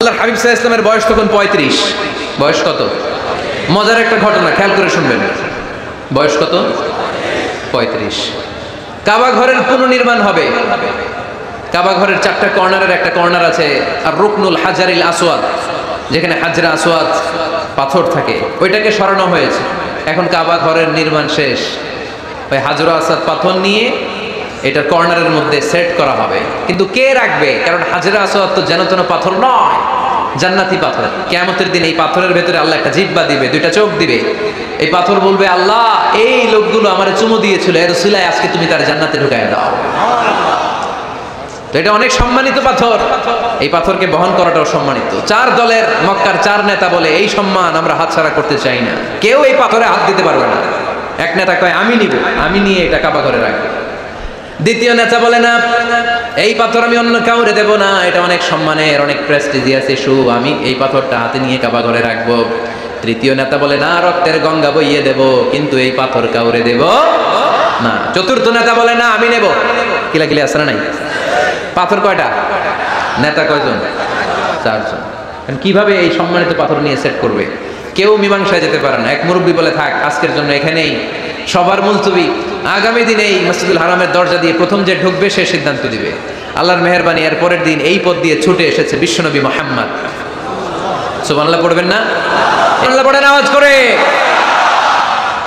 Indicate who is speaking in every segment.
Speaker 1: আল্লাহর হাবিব সাল্লাল্লাহু আলাইহি ওয়াসাল্লামের বয়স তখন 35। বয়স কত? মজার একটা ঘটনা খেয়াল করে শুনবেন। বয়স কত? 35। কাবা ঘরের পুনর্নির্মাণ হবে। কাবা ঘরের 4টা কর্নারের একটা কর্নার আছে আর রুকনুল হাজারিল আসওয়াদ, যেখানে হাজরা আসওয়াদ পাথর থাকে, ওইটাকে সরানো হয়েছে। এখন কাবা ঘরের নির্মাণ শেষ, ওই হাজরা আসওয়াদ পাথর নিয়ে এটা কর্নারের মধ্যে সেট করা হবে। কিন্তু কে রাখবে? কারণ হাজরা আসওয়াদ তো যেন তেন পাথর নয়, জান্নাতি পাথর। কিয়ামতের দিন এই পাথরের ভেতরে আল্লাহ একটা জিহ্বা দিবে, 2টা চোখ দিবে। এই পাথর বলবে, আল্লাহ এই লোকগুলো আমারে চুমু দিয়েছিল, এর উসিলায় আজকে তুমি তার জান্নাতে ঢুকায় দাও। তো এটা অনেক সম্মানিত পাথর, এই পাথরকে বহন করাটাও সম্মানিত। 4 দলের মক্কার 4 নেতা বলে এই সম্মান আমরা হাতছাড়া করতে চাই না, কেউ এই পাথরে হাত দিতে পারবে না। এক নেতা কয় আমি নিব, আমি নিয়ে এটা কাবা ঘরে রাখবো। দ্বিতীয় নেতা বলে না, এই পাথর আমি অন্য কাউরে দেব না, এটা অনেক সম্মানের, অনেক প্রেস্টিজিয়াস ইস্যু, আমি এই পাথরটা হাতে নিয়ে কাবা ঘরে রাখবো। তৃতীয় নেতা বলে না, রক্তের গঙ্গা বইয়ে দেব, কিন্তু এই পাথর কাউরে দেব না। চতুর্থ নেতা বলে না, আমি নেব। কিলাকিলি আছে না নাই? পাথর কয়টা? নেতা কয়জন? 4 জন। কিভাবে এই সম্মানিত পাথর নিয়ে সেট করবে? কেউ মীমাংসায় যেতে পারে না। এক মুরব্বী বলে, থাক আজকের জন্য এখানেই, সবার মুলতবি, আগামী দিনে এই মসজিদুল হারামের দরজা দিয়ে প্রথম যে ঢুকবে সে সিদ্ধান্ত দিবে। আল্লাহর মেহেরবানি, এর পরের দিন এই পথ দিয়ে ছুটে এসেছে বিশ্বনবী মুহাম্মদ। সুবহানাল্লাহ পড়বেন না? সুবহানাল্লাহ পড়েন আওয়াজ করে।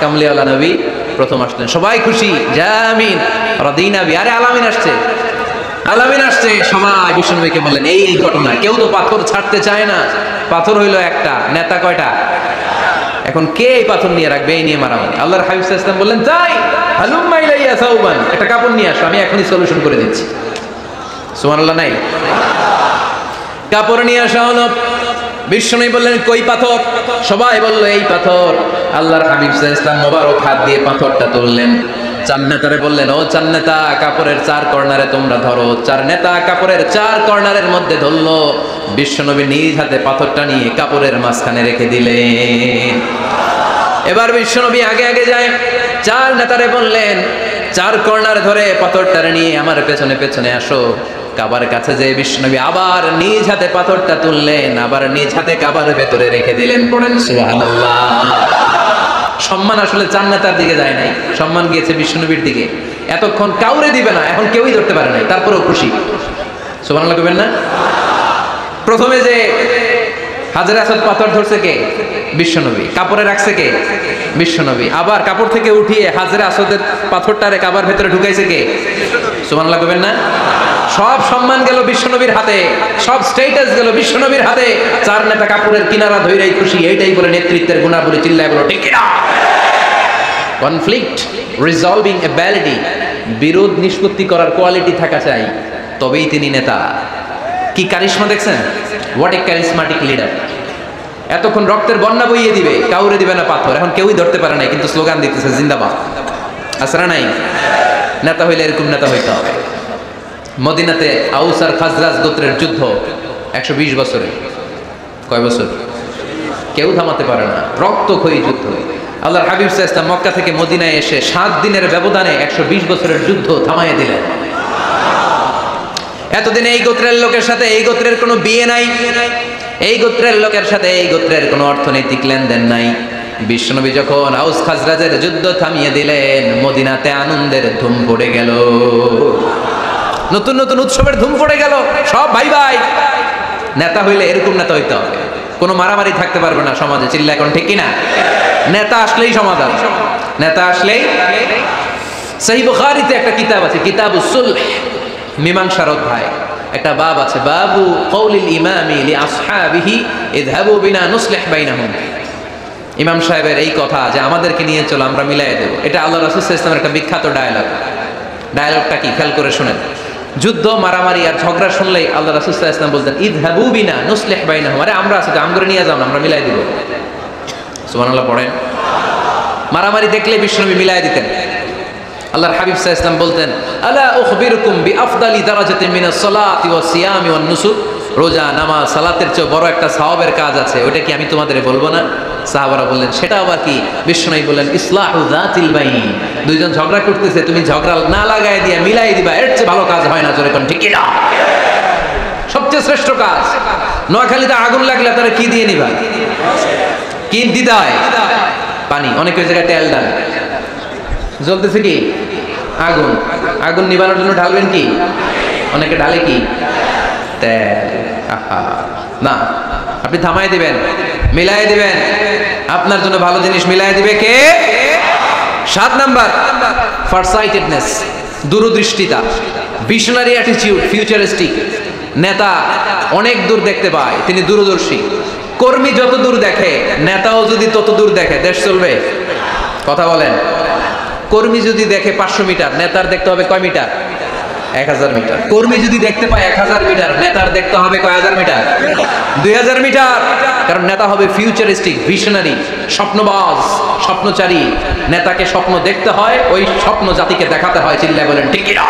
Speaker 1: কামলিওয়ালা নবী প্রথম আসলেন, সবাই খুশি, জামিন রাদিনা বি। আরে আলামিন আসছে, আলামিন আসছে। সবাই বিশ্বনবীকে বললেন এই ঘটনা। কেউ তো পাথর ছাড়তে চায় না, পাথর হইলো একটা, নেতা কয়টা? এখন কে এই পাথর নিয়ে রাখবে? এই নিয়ে মারামারি। আল্লাহর হাবিব সাল্লাল্লাহু আলাইহি ওয়াসাল্লাম বললেন, যাই হালুম্মা ইলাইয়া সাউবান, একটা কাপড় নিয়ে আসো, আমি এখনই সলিউশন করে দিচ্ছি। সুবহানাল্লাহ নাই? কাপড় নিয়ে আসা হলো। বিশ্বনবী বললেন কই পাথর? সবাই বলল এই পাথর। আল্লাহর হাবিব সাল্লাল্লাহু আলাইহি ওয়াসাল্লাম মোবারক হাত দিয়ে পাথরটা তুললেন। 4 নেতারে বললেন, ও 4 নেতা, কাপড়ের 4 কর্নারে তোমরা ধরো। 4 নেতা কাপড়ের 4 কর্নারের মধ্যে ধরলো। বিশ্বনবী নিজ হাতে পাথরটা নিয়ে কাপড়ের মাঝখানে রেখে দিলেন। এবার বিশ্বনবী আগে আগে যায়। 4 নেতারে বললেন, 4 কর্নার ধরে পাথরটা নিয়ে আমার পেছনে পেছনে আসো। কাবার কাছে যে বিশ্বনবী আবার নিজ হাতে পাথরটা তুললেন, আবার নিজ হাতে কাবার ভেতরে রেখে দিলেন। পড়েন সুবহানাল্লাহ। সম্মান আসলে 4 নেতার দিকে যায় নাই, সম্মান গিয়েছে বিশ্বনবীর দিকে। এতক্ষণ কাউরে দিবে না, এখন কেউই ধরতে পারে নাই, তারপরেও খুশি। সুবহানাল্লাহ কইবেন না? প্রথমে যে হাজরা আসওয়াদ পাথর ধরছে কে? বিশ্বনবী। কাপড়ে রাখছে কে? বিশ্বনবী। আবার কাপড় থেকে উঠিয়ে হাজরা আসওয়াদের পাথরটারে কাবার ভেতরে ঢুকাইছে কে? সুবহানাল্লাহ কইবেন না? সব সম্মান গেল বিশ্বনবীর হাতে, সব স্ট্যাটাস গেল বিশ্বনবীর হাতে। 4 নেতা কাপড়ের কিনারা ধইরাই খুশি। এইটাই বলে নেতৃত্বের গুণাবলী, চিল্লায় বলো ঠিক না? কনফ্লিক্ট রিজলভিং অ্যাবিলিটি, বিরোধ নিষ্পত্তি করার কোয়ালিটি থাকা চাই, তবেই তিনি নেতা। কি কারিশমা দেখছেন? What a charismatic leader. এতক্ষণ রক্তের বন্যা বইয়ে দিবে, কাউরে দিবে না পাথর। এখন কেউই ধরতে পারে নাই, কিন্তু স্লোগান দিতেছে জিন্দাবাদ। আসরা নাই? নেতা হইলে এরকম নেতা হইতে হবে। মদিনাতে আউস আর খাজরাজ গোত্রের যুদ্ধ 120 বছরে। কয় বছর? কেউ থামাতে পারে না, রক্তক্ষয়ী যুদ্ধ। আল্লাহর হাবিব সাল্লাল্লাহু আলাইহি ওয়াসাল্লাম মক্কা থেকে মদিনায় এসে 7 দিনের ব্যবধানে 120 বছরের যুদ্ধ থামাইয়া দিলেন। এতদিন এই গোত্রের লোকের সাথে এই গোত্রের কোনো বিয়ে নাই, এই গোত্রের লোকের সাথে এই গোত্রের কোনো অর্থনৈতিক লেনদেন নাই। বিশ্বনবী যখন আউস খাজরাজের যুদ্ধ থামিয়ে দিলেন, মদিনাতে আনন্দের ধুম পড়ে গেল, নতুন নতুন উৎসবের ধুম পড়ে গেল। সব ভাই ভাই। নেতা হইলে এরকম নেতা হইতে হবে, কোনো মারামারি থাকতে পারবে না সমাজে। চিল্লা এখন ঠিক কিনা? নেতা আসলেই সমাধান, নেতা আসলেই। সহিহ বুখারীতে একটা কিতাব আছে, কিতাবুস সুলহ, মীমাংসার অধ্যায়। একটা বাব আছে, বাবু কওলিল ইমামি লি আসহাবিহি ইযহাবু বিনা নুসলিহ বাইনাহুম। ইমাম সাহেবের এই কথা যে আমাদেরকে নিয়ে চলো, আমরা মিলাইয়া দেব, এটা আল্লাহ রাসূল সাল্লাল্লাহু আলাইহি ওয়াসাল্লামের একটা বিখ্যাত ডায়ালগ। ডায়ালগটা কি খেয়াল করে শুনেন। যুদ্ধ, মারামারি আর ঝগড়া শুনলেই আল্লাহ রাসূল সাল্লাল্লাহু আলাইহি ওয়াসাল্লাম বলতেন, ইযহাবু বিনা নুসলিহ বাইনাহুম। আরে আমরা আছি, আমগরে নিয়ে যাও না, আমরা মিলাই দিব। সুবহানাল্লাহ পড়েন। মারামারি দেখলে বিশ্বনবী মিলাই দিতেন। আল্লাহর হাবিব সাল্লাল্লাহু আলাইহি ওয়াসাল্লাম বলতেন, আলা উখবিরুকুম বিআফদালি দারাজাতিন মিনাস সালাতি ওয়াস সিয়ামি ওয়ান নুসুক। রোজা, নামাজ, সালাতের চেয়ে বড় একটা সওয়াবের কাজ আছে, ওটা কি আমি তোমাদের বলবো না? সাহাবারা বললেন, সেটা আবার কি? বিশ্বনবী বললেন, ইসলাহু যাতিল বাইন। দুইজন ঝগড়া করতেছে, তুমি ঝগড়া না লাগায় দিয়ে মিলাই দিবা, এর চেয়ে ভালো কাজ হয় না। জোরে কোন ঠিক না? সবচেয়ে শ্রেষ্ঠ কাজ। নোয়াখালীতে আগুন লাগলে তারা কি দিয়ে নিবা? কি দিদায়? পানি। অনেক জায়গায় তেল ডাল। জ্বলতেছে কি? আগুন। আগুন নিবানোর জন্য ঢালবেন কি? অনেকে ঢালে কি? তেল। না, আপনি থামাই দিবেন, মিলাই দিবেন। আপনার জন্য ভালো জিনিস মিলাই দিবে কে? 7 নাম্বার, ফারসাইটেডনেস, দূরদৃষ্টিতা, ভিশনারি অ্যাটিটিউড, ফিউচারিস্টিক। নেতা অনেক দূর দেখতে পায়, তিনি দূরদর্শী। কর্মী যত দূর দেখে, নেতাও যদি তত দূর দেখে, দেশ চলবে? কথা বলেন। কর্মী যদি দেখে 500 মিটার, নেতার দেখতে হবে কয় মিটার? 1000 মিটার। কর্মী যদি দেখতে পায় 1000 মিটার, নেতার দেখতে হবে কয় হাজার মিটার? 2000 মিটার। কারণ নেতা হবে ফিউচারিস্টিক, ভিশনারি, স্বপ্নবাজ, স্বপ্নচারী। নেতাকে স্বপ্ন দেখতে হয়, ওই স্বপ্ন জাতিকে দেখাতে হয়। চিল্লায় বলেন ঠিক কিনা?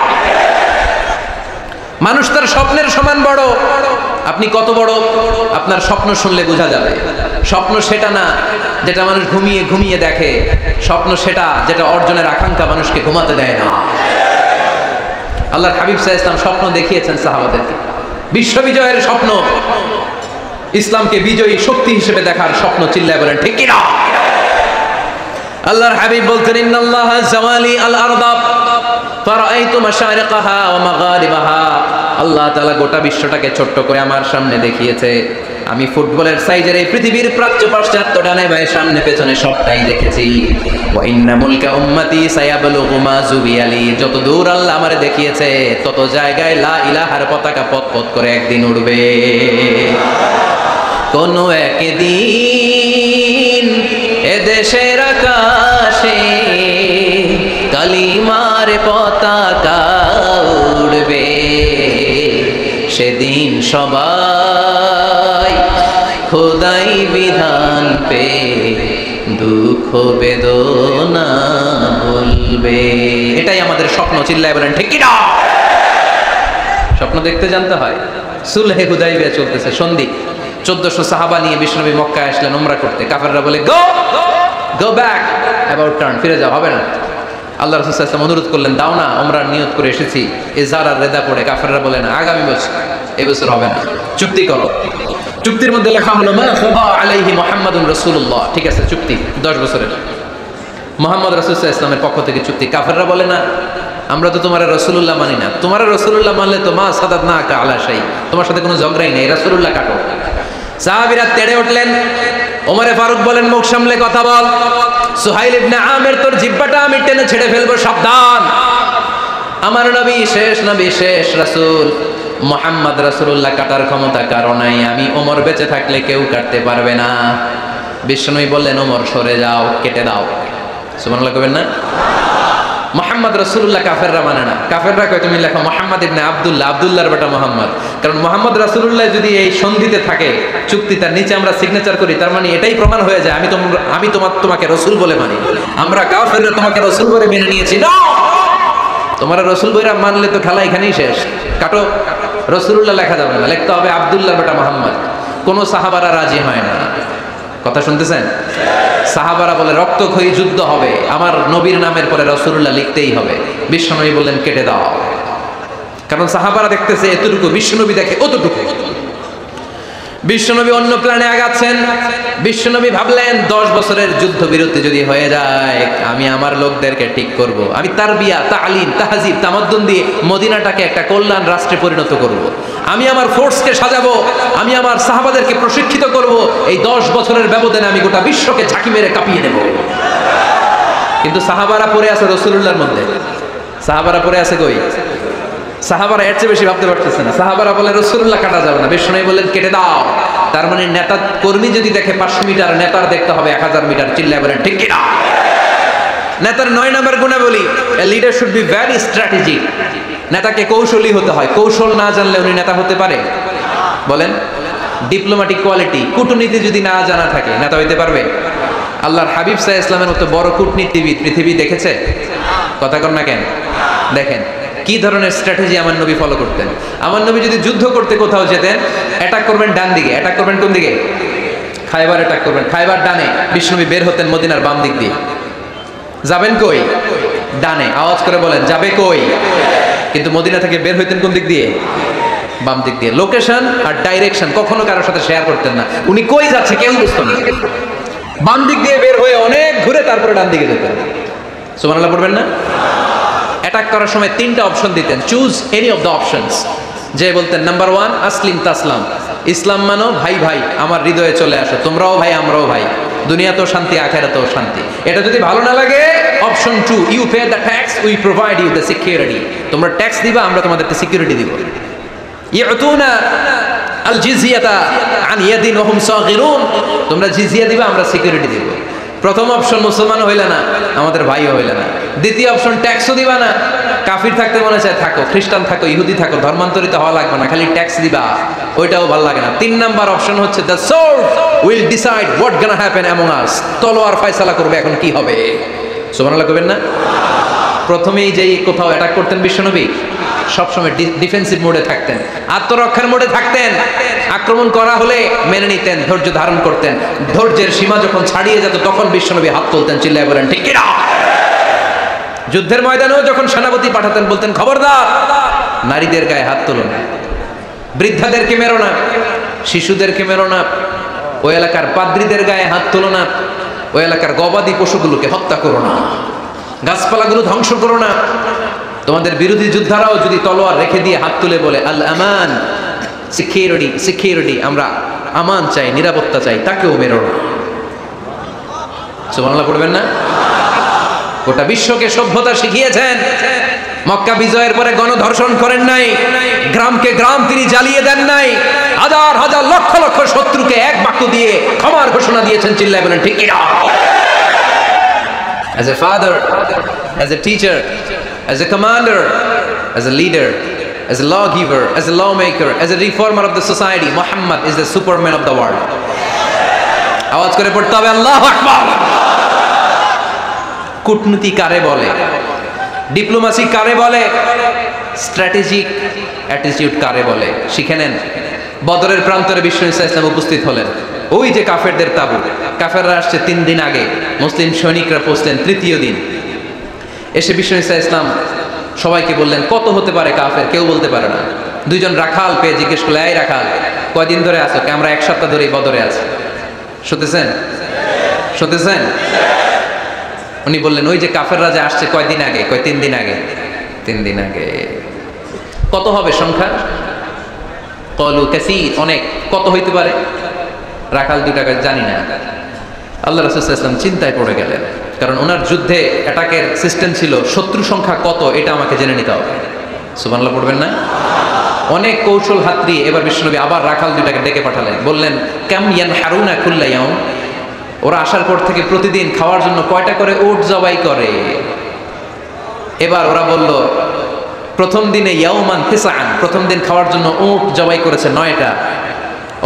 Speaker 1: মানুষ তার স্বপ্নের সমান বড়। আপনি কত বড় আপনার স্বপ্ন শুনলে বোঝা যাবে। স্বপ্ন সেটা না যেটা মানুষ ঘুমিয়ে ঘুমিয়ে দেখে, স্বপ্ন সেটা যেটা অর্জনের আকাঙ্ক্ষা মানুষকে ঘুমাতে দেয় না। আল্লাহর হাবিব সাল্লাল্লাহু আলাইহি ওয়াসাল্লাম স্বপ্ন দেখিয়েছেন সাহাবাদেরকে, বিশ্ববিজয়ের স্বপ্ন, ইসলামকে বিজয়ী শক্তি হিসেবে দেখার স্বপ্ন। চিল্লায় বলেন ঠিক কিনা? আল্লাহর হাবিব বলতেন, ইন্নাল্লাহা জাওয়ালি আল আরদা ফারাআইতু মাশারিকাহা ওয়া মাগারিবাহা। আল্লাহ তাআলা গোটা বিশ্বটাকে ছোট্ট করে আমার সামনে দেখিয়েছে। আমি ফুটবলের সাইজের এই পৃথিবীর প্রাচ্য পাশ্চাত্য ডানে বায়ে সামনে পেছনে সবটাই দেখেছি। ওয়া ইন্না মুলকা উম্মতি সায়াবলুগু মা জুবিয়ালি। যত দূর আল্লাহ আমারে দেখিয়েছে, তত জায়গায় লা ইলাহার পতাকা পথ পথ করে একদিন উড়বে। কোনো একদিন এদেশের আকাশে কালিমার পতাকা উড়বে। সেদিন সবাই খোদাই বিধান পে দুঃখ বেদনা বলবে। এটাই আমাদের স্বপ্ন। চিল্লায় বলেন ঠিক কিনা? স্বপ্ন দেখতে জানতে হয়। সুলহে হুদাইবিয়া চলতেছে, সন্ধি। 1400 সাহাবা নিয়ে বিশ্বনবী মক্কায় আসলেন উমরা করতে। কাফেররা বলে গো গো ব্যাক, অ্যাবাউট টার্ন, ফিরে যাও, হবে না। আল্লাহ রাসূল সাল্লাল্লাহু আলাইহি ওয়াসাল্লাম অনুরোধ করলেন, দাও না, উমরার নিয়ত করে এসেছি। ইজার আর রেদা পড়ে কাফেররা বলে না, আগামী বছর, এবছর হবে না, চুক্তি করো। চুক্তির মধ্যে লেখা হলো মা খাবা আলাইহি মুহাম্মাদুর রাসূলুল্লাহ। ঠিক আছে, চুক্তি 10 বছরের, মুহাম্মদ রাসূল সাল্লাল্লাহু আলাইহি ওয়াসাল্লামের পক্ষ থেকে চুক্তি। কাফেররা বলে না, আমরা তো তোমার রাসূলুল্লাহ মানি না। তোমার রাসূলুল্লাহ মানলে তো মা সাদাতনাকা আলা শাই, তোমার সাথে কোনো ঝগড়াই নেই, রাসূলুল্লাহ কাটো। সাহাবীরা তেড়ে উঠলেন। ওমরে ফারুক বলেন, মুখ সামলে কথা বল। সুহাইল ইবনে আমির, তোর জিহ্বাটা আমি টেনে ছেড়ে ফেলবো, সাবধান। আমার নবী শেষ নবী, শেষ রাসূল মুহাম্মদ রাসূলুল্লাহ কাটার ক্ষমতা কারো নাই। আমি ওমর বেঁচে থাকলে কেউ কাটতে পারবে না। বিশ্বনবী বললেন, ওমর সরে যাও, কেটে দাও। সুবহানাল্লাহ কইবেন না? মুহাম্মদ রাসূলুল্লাহ কাফেররা মানে না। কাফেররা কয় তুমি লেখো মুহাম্মদ ইবনে আব্দুল্লাহ, আব্দুল্লাহর বেটা মুহাম্মদ। কারণ মুহাম্মদ রাসূলুল্লাহ যদি এই সন্ধিতে থাকে, চুক্তি তার নিচে আমরা সিগনেচার করি, তার মানে এটাই প্রমাণ হয়ে যায় আমি তোমাকে রাসূল বলে মানি। আমরা কাফেররা তোমাকে রাসূল বলে মেনে নিয়েছি না। তোমার রাসূল বইরা মানলে তো খেলা এখানেই শেষ। কাটো, রাসূলুল্লাহ লেখা যাবে না, লিখতে হবে আব্দুল্লাহর বেটা মুহাম্মদ। কোন সাহাবারা রাজি হয় না। কথা শুনতেছেন? সাহাবারা বলে রক্তক্ষয়ী যুদ্ধ হবে, আমার নবীর নামের পরে রাসূলুল্লাহ লিখতেই হবে। বিশ্বনবী বললেন, কেটে দাও। কারণ সাহাবারা দেখতেছে এতটুকু, বিশ্বনবী দেখে অতটুকু। বিশ্বনবী অন্য প্ল্যানে আগাচ্ছেন। বিশ্বনবী ভাবলেন 10 বছরের যুদ্ধ বিরতি যদি হয়ে যায়, আমি আমার লোকদেরকে ঠিক করব। আমি তারবিয়া, তালিম, তাহজিব, তামাদ্দুন দিয়ে মদিনাটাকে একটা কল্যাণ রাষ্ট্রে পরিণত করব। আমি আমার ফোর্সকে সাজাবো, আমি আমার সাহাবাদেরকে প্রশিক্ষিত করব। এই 10 বছরের ব্যবধানে আমি গোটা বিশ্বকে ঝাঁকি মেরে কাঁপিয়ে দেব। কিন্তু সাহাবারা পড়ে আছে রাসূলুল্লাহর মধ্যে। সাহাবারা পড়ে আছে কই? সাহাবারা এর চেয়ে বেশি ভাবতে পারতেছে না। সাহাবারা বলে রাসূলুল্লাহ কাটা যাবে না। বিশ্বনবী বললেন, কেটে দাও। তার মানে নেতা কর্মী যদি দেখে 500 মিটার, নেতার দেখতে হবে 1000 মিটার। চিল্লায় বলেন ঠিক কিনা? নেতার 9 নম্বর গুণাবলী, a leader should be very strategic. নেতাকে কৌশলী হতে হয়। কৌশল না জানলে উনি নেতা হতে পারে? বলেন। ডিপ্লোম্যাটিক কোয়ালিটি, কূটনীতি যদি না জানা থাকে, নেতা হইতে পারবে? আল্লাহর হাবিব সাল্লাল্লাহু আলাইহি ওয়াসাল্লামের মতো বড় কূটনীতিবিদ পৃথিবী দেখেছে? কথা কর না কেন? দেখেন কি ধরনের স্ট্র্যাটেজি আমার নবী ফলো করতেন। আমার নবী যদি যুদ্ধ করতে কোথাও যেতেন, অ্যাটাক করবেন ডান দিকে, অ্যাটাক করবেন কোন দিকে? খায়বার অ্যাটাক করবেন, খায়বার ডানে। বিশ্বনবী বের হতেন মদিনার বাম দিক দিয়ে। যাবেন কই? ডানে। আওয়াজ করে বলেন, যাবে কই? কিন্তু মদিনা থেকে বের হইতেন কোন দিক দিয়ে? বাম দিক দিয়ে। লোকেশন আর ডাইরেকশন কখনো কারোর সাথে শেয়ার করতেন না, উনি কই যাচ্ছে কেউ বুঝতো না। বাম দিক দিয়ে বের হয়ে অনেক ঘুরে তারপরে ডান দিকে যেতেন। সুবহানাল্লাহ পড়বেন না? অ্যাটাক করার সময় 3টা অপশন দিতেন, choose any of the options. যে বলতেন নাম্বার 1 আসলিম তাসলাম, ইসলাম মানো, ভাই ভাই আমার হৃদয়ে চলে আসো, তোমরাও ভাই আমরাও ভাই, দুনিয়াতেও শান্তি আখিরাতেও শান্তি। এটা যদি ভালো না লাগে option 2 you pay the tax we provide you the security, তোমরা ট্যাক্স দিবা আমরা তোমাদেরকে সিকিউরিটি দিব। ইউতুনা আল জিজিয়াতা আন ইয়াদিন ওয়া হুম সাগিরুন, তোমরা জিজিয়া দিবা আমরা সিকিউরিটি দিব। প্রথম অপশন মুসলমান হইলে না, আমাদের ভাইও হইলে না। দ্বিতীয় অপশন ট্যাক্সও দিবা না, কাফির থাকতে মনে চায় থাকো, খ্রিস্টান থাকো, ইহুদি থাকো, ধর্মান্তরিত হওয়া লাগবে না, খালি ট্যাক্স দিবা, ওইটাও ভালো লাগে না। 3 নাম্বার অপশন হচ্ছে the sword will decide what gonna happen among আস, তলোয়ার ফয়সালা করবে এখন কি হবে। সুবহানাল্লাহ কইবেন না? প্রথমেই যেই কোথাও অ্যাটাক করতেন বিশ্বনবী সবসময় ডিফেন্সিভ মোডে থাকতেন, আত্মরক্ষার মোডে থাকতেন। আক্রমণ করা হলে মেনে নিতেন, ধৈর্য ধারণ করতেন। ধৈর্যের সীমা যখন ছাড়িয়ে যেত তখন বিশ্বনবী হাত তুলতেন, চিল্লায় বলেন ঠিক কিনা। যুদ্ধের ময়দানেও যখন সেনাপতি পাঠাতেন বলতেন খবরদার নারীদের গায়ে হাত তুলো না, বৃদ্ধাদেরকে মেরো না, শিশুদেরকে মেরো না, ওই এলাকার পাদ্রীদের গায়ে হাত তুলো না, ওই এলাকার গবাদি পশুগুলোকে হত্যা করো না, গাছপালাগুলো ধ্বংস করো না। তোমাদের বিরোধী যোদ্ধারাও যদি তলোয়ার রেখে দিয়ে হাত তুলে বলে আল আমান, সিকিউরিটি সিকিউরিটি, আমরা আমান চাই, নিরাপত্তা চাই, তাকেও মেরো না। সুবহানাল্লাহ পড়বেন না? গোটা বিশ্বকে সভ্যতা শিখিয়েছেন। মক্কা বিজয়ের পরে গণধর্ষণ করেন নাই, গ্রামকে গ্রাম তিনি জ্বালিয়ে দেন নাই, হাজার হাজার লক্ষ লক্ষ শত্রুকে এক বাক্য দিয়ে ক্ষমার ঘোষণা দিয়েছেন, চিল্লায় বলেন ঠিক কিনা। As a father, as a teacher, as a commander, as a leader, as a lawgiver, as a lawmaker, as a reformer of the society, Muhammad is the superman of the world. আওয়াজ করে পড়তে হবে আল্লাহু আকবার। কূটনীতি কারে বলে, diplomacy কারে বলে, স্ট্র্যাটেজিক অ্যাটিটিউড কারে বলে শিখে নেন। বদরের প্রান্তরে বিশ্ব ইসলাম উপস্থিত হলেন, ওই যে কাফেরদের তাবু, কাফেররা আসছে 3 দিন আগে, মুসলিম সৈনিকরা পৌঁছলেন 3য় দিন। এসে বিশ্ব ইসলাম সবাইকে বললেন কত হতে পারে কাফের, কেউ বলতে পারে না। 2 জন রাখাল পেয়ে জিজ্ঞেস করলে এই রাখাল কয়দিন ধরে আছো? আমরা 1 সপ্তাহ ধরেই বদরে আছি। শুনতেছেন? শুনতেছেন? উনি বললেন ওই যে কাফেররা যে আসছে কয়দিন আগে? 3 দিন আগে। 3 দিন আগে। কত হবে সংখ্যা? কলু কাসীর, অনেক। কত হইতে পারে? রাখাল 2 টাকা জানি না। আল্লাহ রাসূল সাল্লাল্লাহু আলাইহি ওয়াসাল্লাম চিন্তায় পড়ে গেলেন, কারণ ওনার যুদ্ধে অ্যাটাকের সিস্টেম ছিল শত্রু সংখ্যা কত এটা আমাকে জেনে নিতে হবে। সুবহানাল্লাহ পড়বেন না? অনেক কৌশল হাতড়িয়ে এবার বিশ্বনবী আবার রাখাল 2 টাকে ডেকে পাঠালেন, বললেন কাম ইয়ানহারুনা কুল্লা ইয়াউম, ওরা আসার পর থেকে প্রতিদিন খাওয়ার জন্য কয়টা করে উট জবাই করে? এবার ওরা বলল প্রথম দিনে ইয়াউমান তিসআন, প্রথম দিন খাওয়ার জন্য উট জবাই করেছে 9টা।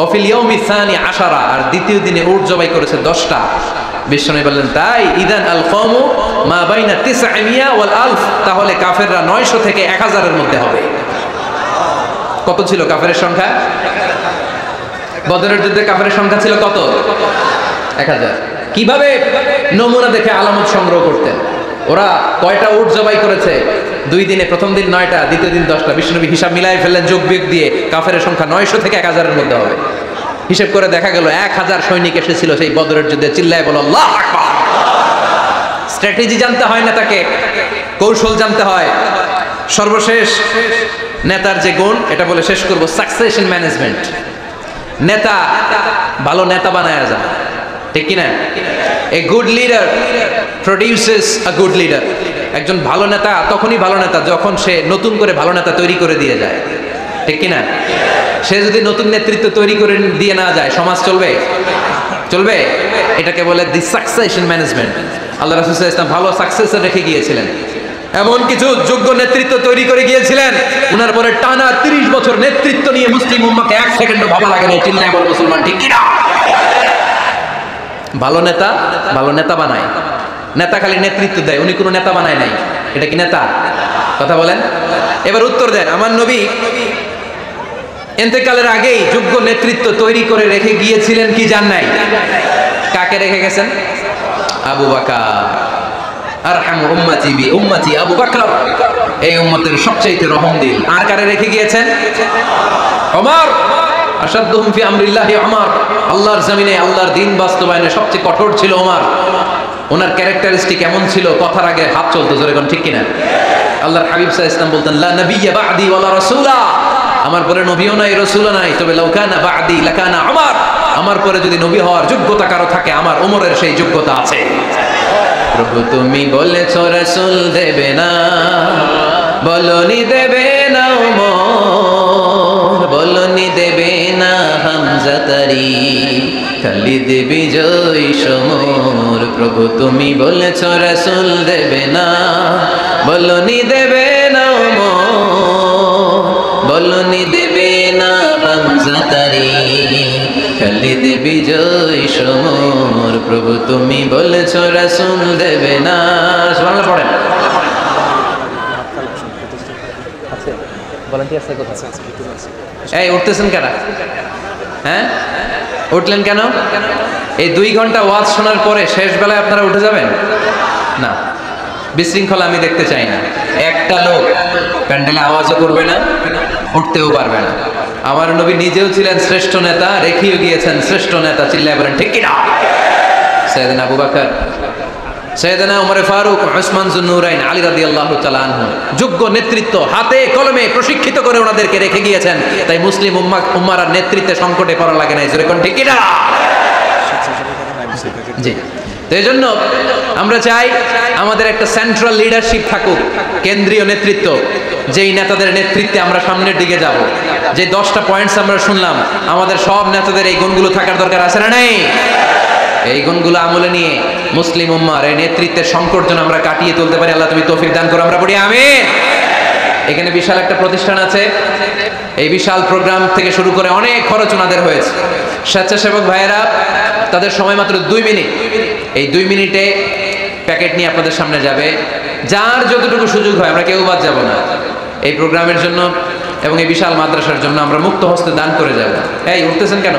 Speaker 1: অফিল ইয়াউমি সানি 10, আর দ্বিতীয় দিনে উট জবাই করেছে 10টা। বিশ্বনবী বললেন তাই ইদান আল কওমু মা বাইনা 900 ওয়াল আলফ, তাহলে কাফেররা 900 থেকে 1000 এর মধ্যে হবে। কত ছিল কাফেরের সংখ্যা? বদরের যুদ্ধে কাফেরের সংখ্যা ছিল কত? 1000। কিভাবে নমুনা দেখে আলামত সংগ্রহ করতেন? ওরা কয়টা উট জবাই করেছে 2 দিনে? প্রথম দিন 9টা, দ্বিতীয় দিন 10টা। বিশ্বনবী হিসাব মিলাই ফেললেন, যোগ বিয়োগ দিয়ে কাফেরের সংখ্যা 900 থেকে 1000 এর মধ্যে হবে। হিসাব করে দেখা গেল 1000 সৈনিক এসেছিল সেই বদরের যুদ্ধে। চিল্লায় বলো আল্লাহু আকবার। স্ট্র্যাটেজি জানতে হয় না, তাকে কৌশল জানতে হয়। সর্বশেষ নেতার যে গুণ, এটা বলে শেষ করব, সাকসেশন ম্যানেজমেন্ট। নেতা ভালো নেতা বানায় যায়, ঠিক কিনা? A good leader produces a good leader. একজন ভালো নেতা তখনই ভালো নেতা যখন সে নতুন করে ভালো নেতা তৈরি করে দিয়ে যায়, ঠিক কিনা? সে যদি নতুন নেতৃত্ব তৈরি করে দিয়ে না যায় সমাজ চলবে? চলবে? এটাকে বলে দি সাকসেশন ম্যানেজমেন্ট। আল্লাহ রাসূল সাল্লাল্লাহু আলাইহি ওয়াসাল্লাম ভালো সাকসেসর রেখে গিয়েছিলেন, এমন কিছু যোগ্য নেতৃত্ব তৈরি করে গিয়েছিলেন, উনার পরে টানা 30 বছর নেতৃত্ব নিয়ে মুসলিম উম্মাহকে 1 সেকেন্ডও ভাবা লাগে না। চিল্লায় বল মুসলমান ঠিক কিনা? ভালো নেতা ভালো নেতা বানায়। নেতা খালি নেতৃত্ব দেয়, উনি কোনো নেতা বানায় নাই। এটা কি নেতা? কথা বলেন। এবার উত্তর দেন। আমার নবী ইন্তেকালের আগেই যোগ্য নেতৃত্ব তৈরি করে রেখে গিয়েছিলেন কি জান নাই? কাকে রেখে গেছেন? আবু বকর। আরহামু উম্মতি বি উম্মতি আবু বকর, এই উম্মতের সবচেয়ে রহমদিল। আর কারে রেখে গিয়েছেন? ওমর। আশাদ্দুহুম ফি আমরিল্লাহি ওমর, আল্লাহর জমিনে আল্লাহর দ্বীন বাস্তবায়নে সবচেয়ে কঠোর ছিল ওমর। ওনার ক্যারেক্টারিস্টিক এমন ছিল, কথার আগে হাত চলতো, জোরে কোন ঠিক কিনা? আল্লাহর হাবিব সাল্লাল্লাহু আলাইহি ওয়াসাল্লাম বলতেন, লা নাবিয়্যা বা'দি ওয়ালা রাসূলা, আমার পরে নবীও নাই রাসূলও নাই, তবে লাউ কানা বা'দি লাকানা ওমর, আমার পরে যদি নবী হওয়ার যোগ্যতা কারো থাকে আমার ওমরের সেই যোগ্যতা আছে। প্রভু তুমি বলেছো রাসূল দেবে না, বলনি দেবে না ওমর, বলনি দেবে না হামজা তারি, খালিদ বিজয় সমর। প্রভু তুমি বলেছো রাসূল দেবে না, বলনি দেবে না ওমর, বলনি দেবে না হামজা তারি, খালিদ বিজয় সমর। প্রভু তুমি বলেছো রাসূল দেবে না। সুবহানাল্লাহ পড়েন। এই উঠতেছেন কেন? হ্যাঁ, উঠলেন কেন? এই 2 ঘন্টা ওয়াজ শোনার পরে শেষ বেলায় আপনারা উঠে যাবেন না? বিশৃঙ্খলা আমি দেখতে চাই না। একটা লোক প্যান্ডেলে আওয়াজও করবে না, উঠতেও পারবে না। আমার নবী নিজেও ছিলেন শ্রেষ্ঠ নেতা, রেখেও গিয়েছেন শ্রেষ্ঠ নেতা। চিল্লায় বলেন ঠিক কিনা? সাইয়েদনা আবু বকর, সাইয়েদনা ওমর ফারুক, উসমান যুন্নুরাইন, আলী রাদিয়াল্লাহু তাআলা আনহু, যোগ্য নেতৃত্ব হাতে কলমে প্রশিক্ষিত করে ওনাদেরকে রেখে গিয়েছেন। তাই মুসলিম উম্মার নেতৃত্বে সংকটে পড়া লাগে না। জোরে কোন ঠিক কিনা? জি। তো এই জন্য আমরা চাই আমাদের একটা সেন্ট্রাল লিডারশিপ থাকুক, কেন্দ্রীয় নেতৃত্ব, যেই নেতাদের নেতৃত্বে আমরা সামনের দিকে যাব। যে 10টা পয়েন্টস আমরা শুনলাম, আমাদের সব নেতাদের এই গুণগুলো থাকার দরকার আছে না নাই? এই গুণগুলো আমলে নিয়ে মুসলিম উম্মার এই নেতৃত্বের সংকট যেন আমরা কাটিয়ে তুলতে পারি। আল্লাহ তুমি তৌফিক দান করো, আমরা পড়ি আমিন। এখানে বিশাল একটা প্রতিষ্ঠান আছে, এই বিশাল প্রোগ্রাম থেকে শুরু করে অনেক খরচ ওনাদের হয়েছে। স্বেচ্ছাসেবক ভাইয়েরা তাদের সময় মাত্র 2 মিনিট, এই 2 মিনিটে প্যাকেট নিয়ে আপনাদের সামনে যাবে। যার যতটুকু সুযোগ হয়, আমরা কেউ বাদ যাব না। এই প্রোগ্রামের জন্য এবং এই বিশাল মাদ্রাসার জন্য আমরা মুক্ত হস্তে দান করে যাব। এই উঠতেছেন কেন?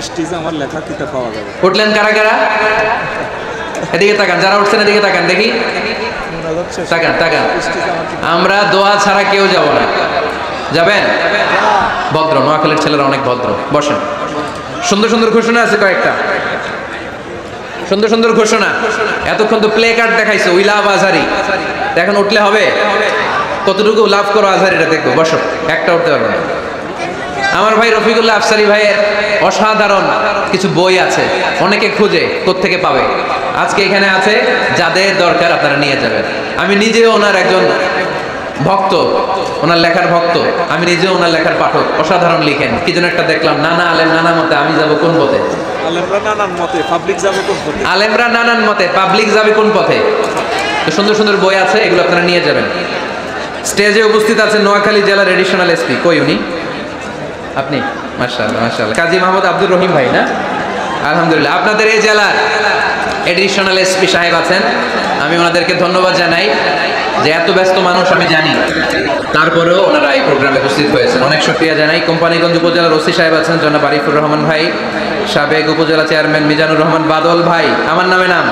Speaker 2: স্টেজে আমার লেখা কিতাব পাওয়া যাবে।
Speaker 1: উঠলেন কারা কারা? এদিকে তাকান, যারা উঠছেন এদিকে তাকান, দেখি তাকান তাকান। আমরা দোয়া ছাড়া কেউ যাব না। যাবেন? ভদ্র, নোয়াখালীর ছেলেরা অনেক ভদ্র। বসেন। সুন্দর সুন্দর ঘোষণা আছে কয়েকটা, সুন্দর সুন্দর ঘোষণা। এতক্ষণ তো প্লে কার্ড দেখাইছো, উই লাভ আজহারি। এখন উঠলে হবে? কতটুকু লাভ করো আজহারিটা দেখবো। বসো, একটা উঠতে পারবে না। আমার ভাই রফিকুল্লাহ আফসারি ভাইয়ের অসাধারণ কিছু বই আছে, অনেকে খুঁজে কোত্থেকে পাবে। আজকে এখানে আছে, যাদের দরকার আপনারা নিয়ে যাবেন। আমি নিজেও ওনার একজন ভক্ত, ওনার লেখার ভক্ত। আমি নিজেও ওনার লেখার পাঠক। অসাধারণ লিখেন। কি যেন একটা দেখলাম, নানা আলেম নানা মতে, আমি যাব কোন পথে?
Speaker 2: আলেমরা নানান মতে, পাবলিক যাবে কোন পথে?
Speaker 1: আলেমরা নানান মতে, পাবলিক যাবে কোন পথে? তো সুন্দর সুন্দর বই আছে, এগুলো আপনারা নিয়ে যাবেন। স্টেজে উপস্থিত আছেন নোয়াখালী জেলার এডিশনাল এসপি। কই উনি? আপনি? মাশাআল্লাহ মাশাআল্লাহ। কাজী মোহাম্মদ আব্দুর রহিম ভাই না? আলহামদুলিল্লাহ। আপনাদের এই জেলার এডিশনাল এসপি সাহেব আছেন, আমি ওনাদেরকে ধন্যবাদ জানাই যে এত ব্যস্ত মানুষ আমি জানি, তারপরেও ওনারা এই প্রোগ্রামে উপস্থিত হয়েছেন। অনেক শুকরিয়া জানাই। কোম্পানিগঞ্জ উপজেলার ওসি সাহেব আছেন জনাব আরিফুর রহমান ভাই, সাবেক উপজেলা চেয়ারম্যান মিজানুর রহমান বাদল ভাই, আমার নাম